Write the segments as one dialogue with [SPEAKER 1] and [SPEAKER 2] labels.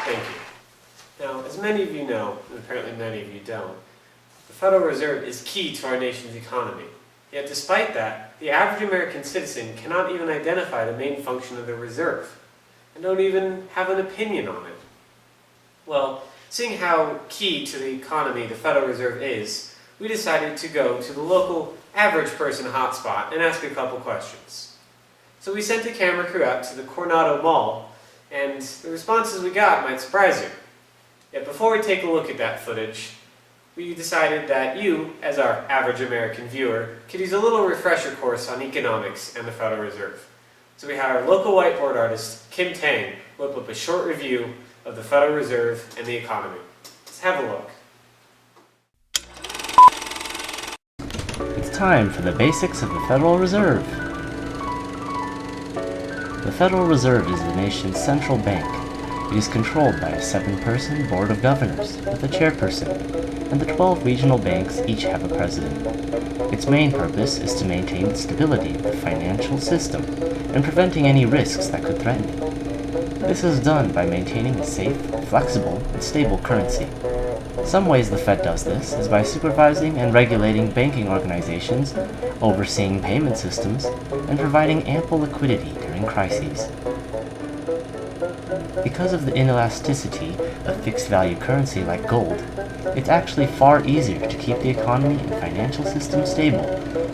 [SPEAKER 1] Thank you. Now, as many of you know, and apparently many of you don't, the Federal Reserve is key to our nation's economy. Yet despite that, the average American citizen cannot even identify the main function of the reserve, and don't even have an opinion on it. Well, seeing how key to the economy the Federal Reserve is, we decided to go to the local average person hotspot and ask a couple questions. So we sent a camera crew out to the Coronado Mall, and the responses we got might surprise you. Yet before we take a look at that footage, we decided that you, as our average American viewer, could use a little refresher course on economics and the Federal Reserve. So we hired local whiteboard artist Khiem Tang whip up a short review of the Federal Reserve and the economy. Let's have a look.
[SPEAKER 2] It's time for the basics of the Federal Reserve. The Federal Reserve is the nation's central bank. It is controlled by a 7-person Board of Governors with a chairperson, and the 12 regional banks each have a president. Its main purpose is to maintain the stability of the financial system and preventing any risks that could threaten it. This is done by maintaining a safe, flexible, and stable currency. Some ways the Fed does this is by supervising and regulating banking organizations, overseeing payment systems, and providing ample liquidity during crises. Because of the inelasticity of fixed-value currency like gold, it's actually far easier to keep the economy and financial system stable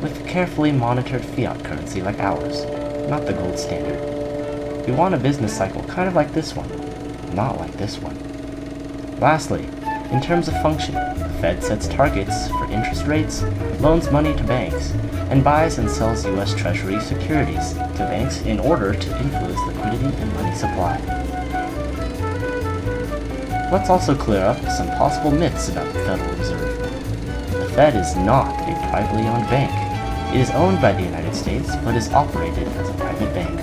[SPEAKER 2] with carefully monitored fiat currency like ours, not the gold standard. We want a business cycle kind of like this one, not like this one. Lastly, in terms of function, the Fed sets targets for interest rates, loans money to banks, and buys and sells U.S. Treasury securities to banks in order to influence liquidity and money supply. Let's also clear up some possible myths about the Federal Reserve. The Fed is not a privately owned bank. It is owned by the United States, but is operated as a private bank.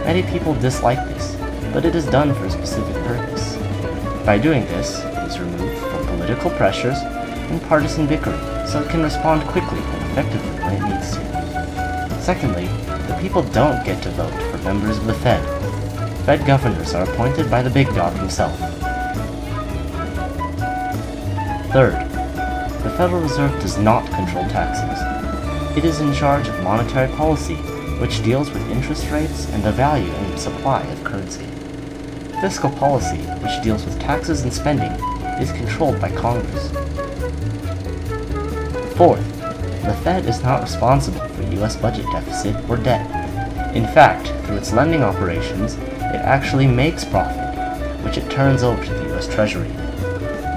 [SPEAKER 2] Many people dislike this, but it is done for a specific purpose. By doing this, it is removed from political pressures and partisan bickering, so it can respond quickly and effectively when it needs to. Secondly, the people don't get to vote for members of the Fed. Fed governors are appointed by the big dog himself. Third, the Federal Reserve does not control taxes. It is in charge of monetary policy, which deals with interest rates and the value and supply of currency. Fiscal policy, which deals with taxes and spending, is controlled by Congress. Fourth, the Fed is not responsible for U.S. budget deficit or debt. In fact, through its lending operations, it actually makes profit, which it turns over to the U.S. Treasury.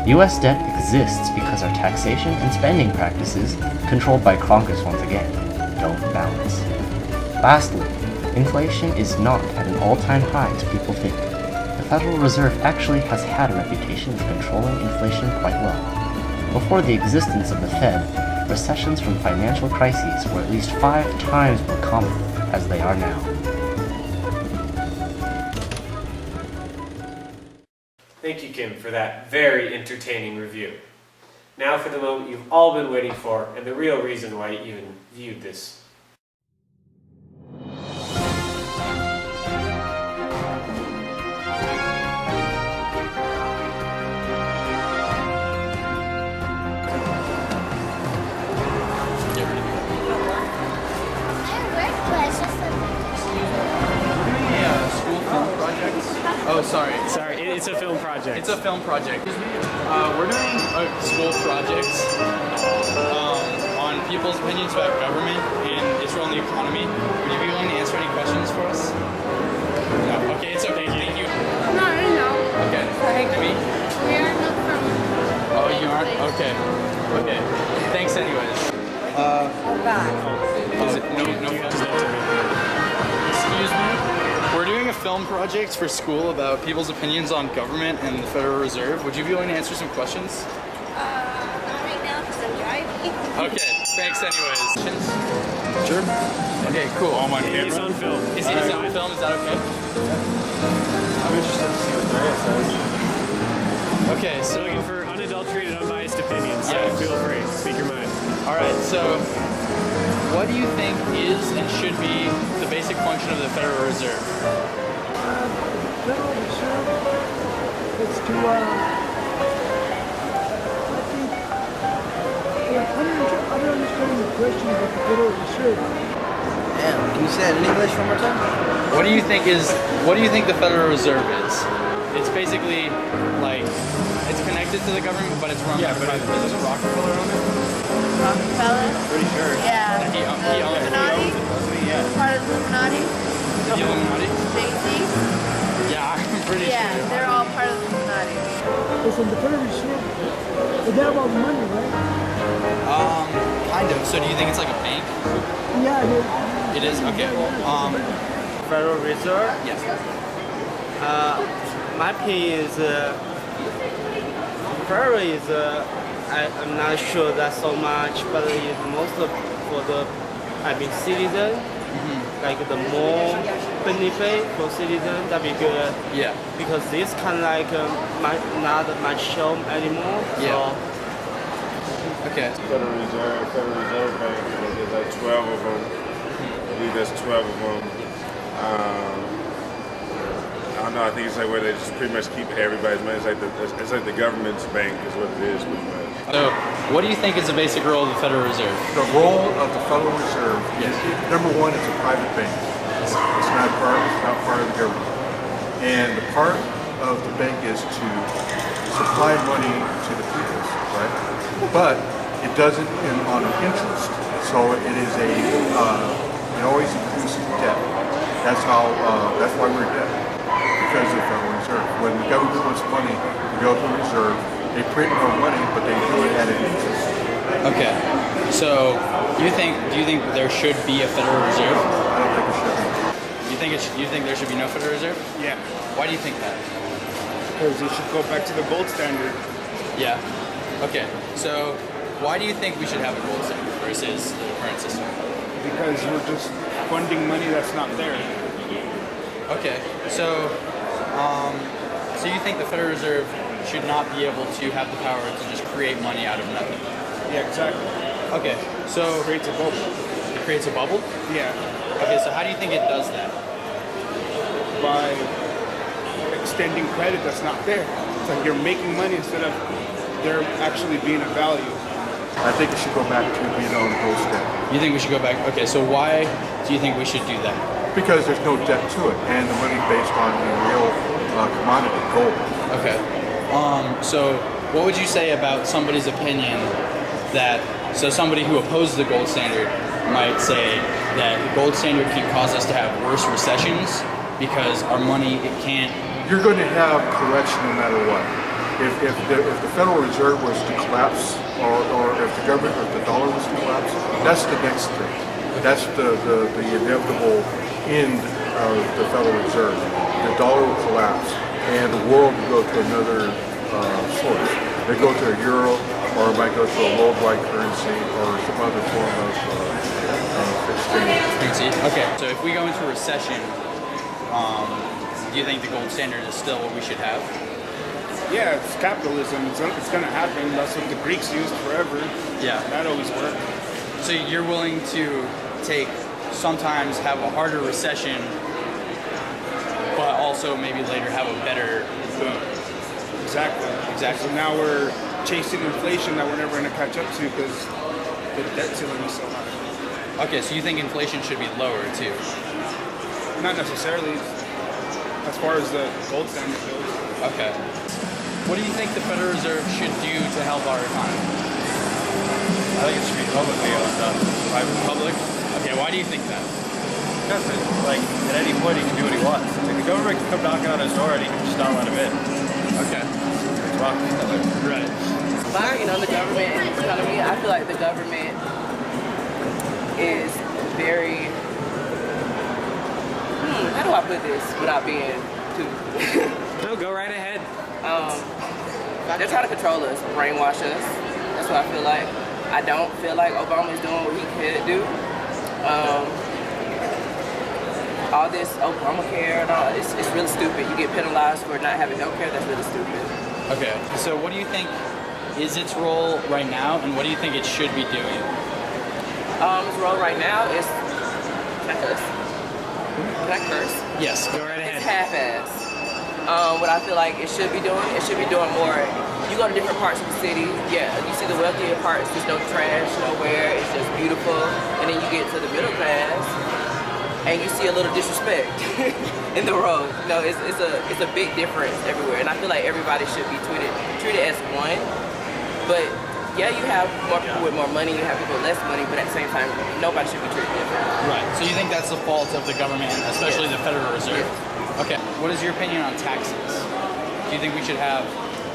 [SPEAKER 2] U.S. debt exists because our taxation and spending practices, controlled by Congress once again, don't balance. Lastly, inflation is not at an all-time high as people think. The Federal Reserve actually has had a reputation of controlling inflation quite well. Before the existence of the Fed, recessions from financial crises were at least 5 times more common as they are now.
[SPEAKER 1] Thank you, Kim, for that very entertaining review. Now for the moment you've all been waiting for, and the real reason why you even viewed this.
[SPEAKER 3] Oh, sorry.
[SPEAKER 4] Sorry, it's a film project.
[SPEAKER 3] It's a film project. We're doing a school project on people's opinions about government and its role in the economy. Would you be willing to answer any questions for us? No. Okay, it's okay. Thank you.
[SPEAKER 5] Not right now.
[SPEAKER 3] Okay. Amy?
[SPEAKER 5] We are not from.
[SPEAKER 3] Oh, you aren't? Okay. Okay. Thanks, anyways. Excuse me. We're doing a film project for school about people's opinions on government and the Federal Reserve. Would you be willing to answer some questions?
[SPEAKER 5] Not right now because I'm driving.
[SPEAKER 3] Okay, thanks anyways. Sure. Okay, cool.
[SPEAKER 4] I'm on camera. It's on film.
[SPEAKER 3] Is it on film? Is that okay?
[SPEAKER 6] I'm interested to see what Drea says.
[SPEAKER 3] Okay, so
[SPEAKER 4] Looking for unadulterated, unbiased opinions. So
[SPEAKER 3] Yeah.
[SPEAKER 4] feel free. Speak your mind.
[SPEAKER 3] alright, so what do you think is and should be the basic function of the Federal Reserve?
[SPEAKER 6] Federal Reserve
[SPEAKER 7] I don't understand the question about the Federal Reserve.
[SPEAKER 8] Damn, can you say it in English one more time?
[SPEAKER 3] What do you think the Federal Reserve is?
[SPEAKER 4] It's basically like
[SPEAKER 3] It's connected to the government, but it's run by the private
[SPEAKER 4] does
[SPEAKER 3] business.
[SPEAKER 4] Rockefeller own it?
[SPEAKER 5] Rockefeller?
[SPEAKER 4] Pretty sure.
[SPEAKER 5] Yeah.
[SPEAKER 3] He owns it.
[SPEAKER 5] Illuminati?
[SPEAKER 4] Doesn't he? Yeah.
[SPEAKER 5] Part of the Illuminati?
[SPEAKER 3] The Illuminati?
[SPEAKER 5] Jay-Z?
[SPEAKER 3] Yeah, I'm pretty
[SPEAKER 5] Yeah,
[SPEAKER 3] sure.
[SPEAKER 5] they're all part of the Illuminati.
[SPEAKER 7] Listen, the Federal Reserve, they have all the money, right?
[SPEAKER 3] Kind of. So do you think it's like a bank?
[SPEAKER 7] Yeah, they,
[SPEAKER 3] It is? Okay.
[SPEAKER 9] Federal Reserve.
[SPEAKER 3] Yes.
[SPEAKER 9] My opinion is Federal is I'm not sure that so much, but it's most for the citizen. Like the more benefit for citizen, that'd be good.
[SPEAKER 3] Yeah.
[SPEAKER 9] Because this kind of like not much show anymore.
[SPEAKER 3] Yeah. Okay.
[SPEAKER 6] Federal Reserve Bank, there's like 12 of them. I believe there's 12 of them. I don't know, I think it's like where they just pretty much keep everybody's money. It's like the government's bank is what it is pretty much.
[SPEAKER 3] So, what do you think is the basic role of the Federal Reserve?
[SPEAKER 10] The role of the Federal Reserve is, number one, it's a private bank. It's not part of the government. And the part of the bank is to supply money to the people, right? But it doesn't on an interest. So it is it always includes debt. That's why we're in debt. Because of the Federal Reserve. When the government wants money, they go to the reserve, they print more money, but they do it at an interest.
[SPEAKER 3] Okay. So, do you think there should be a Federal Reserve?
[SPEAKER 10] I don't think it should be.
[SPEAKER 3] You think there should be no Federal Reserve?
[SPEAKER 11] Yeah,
[SPEAKER 3] Why do you think that?
[SPEAKER 11] because you should go back to the gold standard.
[SPEAKER 3] Yeah. Okay. So, why do you think we should have a gold standard versus the current system?
[SPEAKER 11] Because we're just funding money that's not there.
[SPEAKER 3] Okay. So, so you think the Federal Reserve should not be able to have the power to just create money out of nothing?
[SPEAKER 11] Yeah, exactly.
[SPEAKER 3] Okay. So
[SPEAKER 11] It creates a bubble.
[SPEAKER 3] it creates a bubble?
[SPEAKER 11] Yeah,
[SPEAKER 3] Okay, so how do you think it does that?
[SPEAKER 11] by extending credit that's not there. It's like you're making money instead of there actually being a value.
[SPEAKER 10] I think it should go back to being on the gold standard.
[SPEAKER 3] You think we should go back? Okay, so why do you think we should do that?
[SPEAKER 10] Because there's no debt to it, and the money's based on the real commodity, gold.
[SPEAKER 3] Okay. So what would you say about somebody's opinion that, so somebody who opposes the gold standard might say that the gold standard can cause us to have worse recessions because our money, it can't.
[SPEAKER 10] You're going to have correction no matter what. If the Federal Reserve was to collapse, or if the government, or if the dollar was to collapse, that's the next thing. That's the inevitable end of the Federal Reserve. The dollar will collapse, and the world will go to another source. They go to a euro, or it might go to a worldwide currency, or some other form of exchange.
[SPEAKER 3] Okay, so if we go into a recession, do you think the gold standard is still what we should have?
[SPEAKER 11] Yeah, it's capitalism. It's going to happen. That's what the Greeks used forever.
[SPEAKER 3] Yeah.
[SPEAKER 11] That always worked.
[SPEAKER 3] So you're willing to sometimes have a harder recession, but also maybe later have a better boom.
[SPEAKER 11] Exactly. So now we're chasing inflation that we're never going to catch up to because the debt ceiling is so high.
[SPEAKER 3] Okay, so you think inflation should be lower too?
[SPEAKER 11] Not necessarily, as far as the gold standard goes.
[SPEAKER 3] Okay. What do you think the Federal Reserve should do to help our economy?
[SPEAKER 6] I think it should be publicly owned, not private.
[SPEAKER 3] Public? Okay, why do you think that?
[SPEAKER 6] Because at any point he can do what he wants. Like, the government can come knocking on his door and he can just not let him in.
[SPEAKER 3] Okay.
[SPEAKER 6] It's Rockefeller.
[SPEAKER 3] Right.
[SPEAKER 12] The government economy, I feel like the government is very, how do I put this without being too...
[SPEAKER 4] No, go right ahead.
[SPEAKER 12] They're trying to control us, brainwash us. That's what I feel like. I don't feel like Obama's doing what he could do. All this Obamacare and all, it's really stupid. You get penalized for not having health care, that's really stupid.
[SPEAKER 3] Okay, so what do you think is its role right now, and what do you think it should be doing?
[SPEAKER 12] Its role right now is, can I curse? Can I curse?
[SPEAKER 3] Yes, go right
[SPEAKER 12] It's
[SPEAKER 3] ahead.
[SPEAKER 12] half-ass. what I feel like it should be doing more. You go to different parts of the city, yeah, you see the wealthier parts, there's no trash nowhere, it's just beautiful. And then you get to the middle class, and you see a little disrespect in the road. You know, it's a big difference everywhere. And I feel like everybody should be treated as one. But yeah, you have more people with more money, you have people with less money, but at the same time, nobody should be treated different.
[SPEAKER 3] Right. So you think that's the fault of the government, especially the Federal Reserve?
[SPEAKER 12] Yes.
[SPEAKER 3] Okay. What is your opinion on taxes? Do you think we should have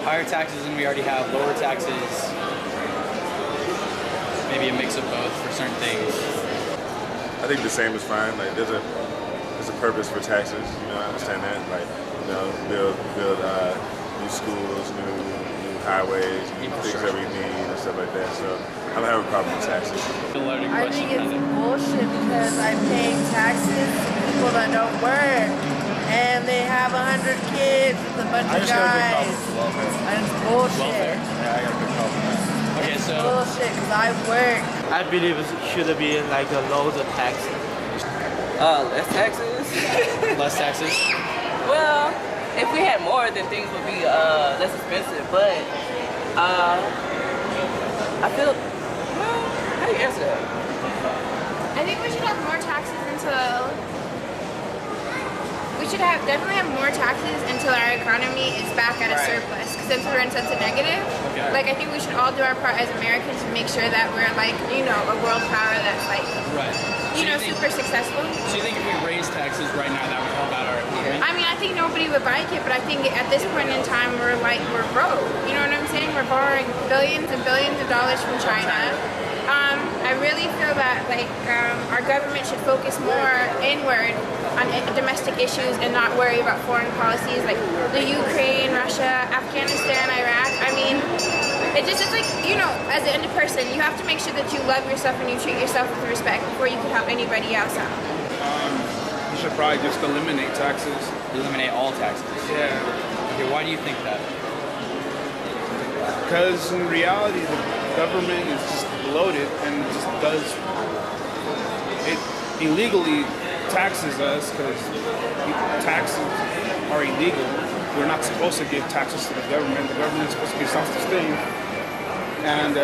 [SPEAKER 3] higher taxes than we already have, lower taxes? Maybe a mix of both for certain things.
[SPEAKER 6] I think the same is fine. Like there's a purpose for taxes. You know, I understand that. Like build new schools, new highways, new things that we need and stuff like that. So I don't have a problem with taxes.
[SPEAKER 13] I think it's bullshit because I'm paying taxes to people that don't work. And they have 100 kids with a bunch of guys. And it's bullshit.
[SPEAKER 10] Yeah, I got a good problem with that.
[SPEAKER 3] Okay, so
[SPEAKER 13] bullshit because I work.
[SPEAKER 9] I believe it should be like loads of taxes.
[SPEAKER 12] Less taxes?
[SPEAKER 3] less taxes?
[SPEAKER 12] Well, if we had more, then things would be less expensive. But I feel, well, how do you answer that?
[SPEAKER 5] I think we should have more taxes until definitely have more taxes until our economy is back at a surplus. Because since we're in such a negative, like I think we should all do our part as Americans to make sure that we're like, you know, a world power that's like, super successful.
[SPEAKER 3] So you think if we raise taxes right now, that would help out our economy?
[SPEAKER 5] I mean, I think nobody would like it, but I think at this point in time, we're broke. You know what I'm saying? We're borrowing billions and billions of dollars from China. I really feel that our government should focus more inward on domestic issues and not worry about foreign policies like the Ukraine, Russia, Afghanistan, Iraq. I mean, it's like, you know, as an independent person, you have to make sure that you love yourself and you treat yourself with respect before you can help anybody else out.
[SPEAKER 11] You should probably just eliminate taxes.
[SPEAKER 3] Eliminate all taxes?
[SPEAKER 11] Yeah.
[SPEAKER 3] Okay, why do you think that?
[SPEAKER 11] Because in reality, the government is just bloated and just does it illegally taxes us because taxes are illegal. We're not supposed to give taxes to the government. The government is supposed to be self-sustained. And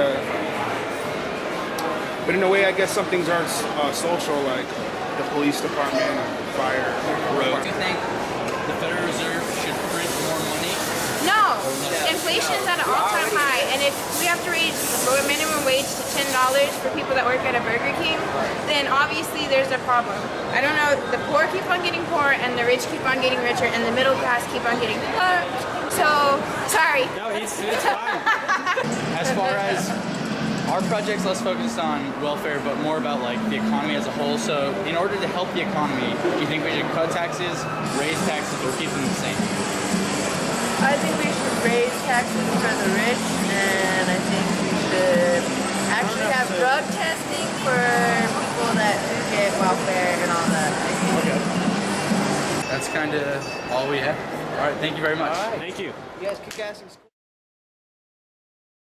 [SPEAKER 11] but in a way, I guess some things are social, like the police department, fire.
[SPEAKER 3] Do you think the Federal Reserve should print more money?
[SPEAKER 5] No, inflation's at an all-time high, and if we have to raise the minimum wage to $10 for people that work at a Burger King, then obviously there's a problem. I don't know, the poor keep on getting poor, and the rich keep on getting richer, and the middle class keep on getting poor. So, sorry.
[SPEAKER 4] No, it's fine.
[SPEAKER 3] As far as our project's less focused on welfare, but more about like the economy as a whole. So, in order to help the economy, do you think we should cut taxes, raise taxes, or keep them the same?
[SPEAKER 13] I think we should raise taxes for the rich, and I think we should actually have drug testing for people that do get welfare and all that.
[SPEAKER 3] Okay. That's kind of all we have. All right, thank you very much.
[SPEAKER 4] All right, thank you.
[SPEAKER 8] You guys kick ass in school.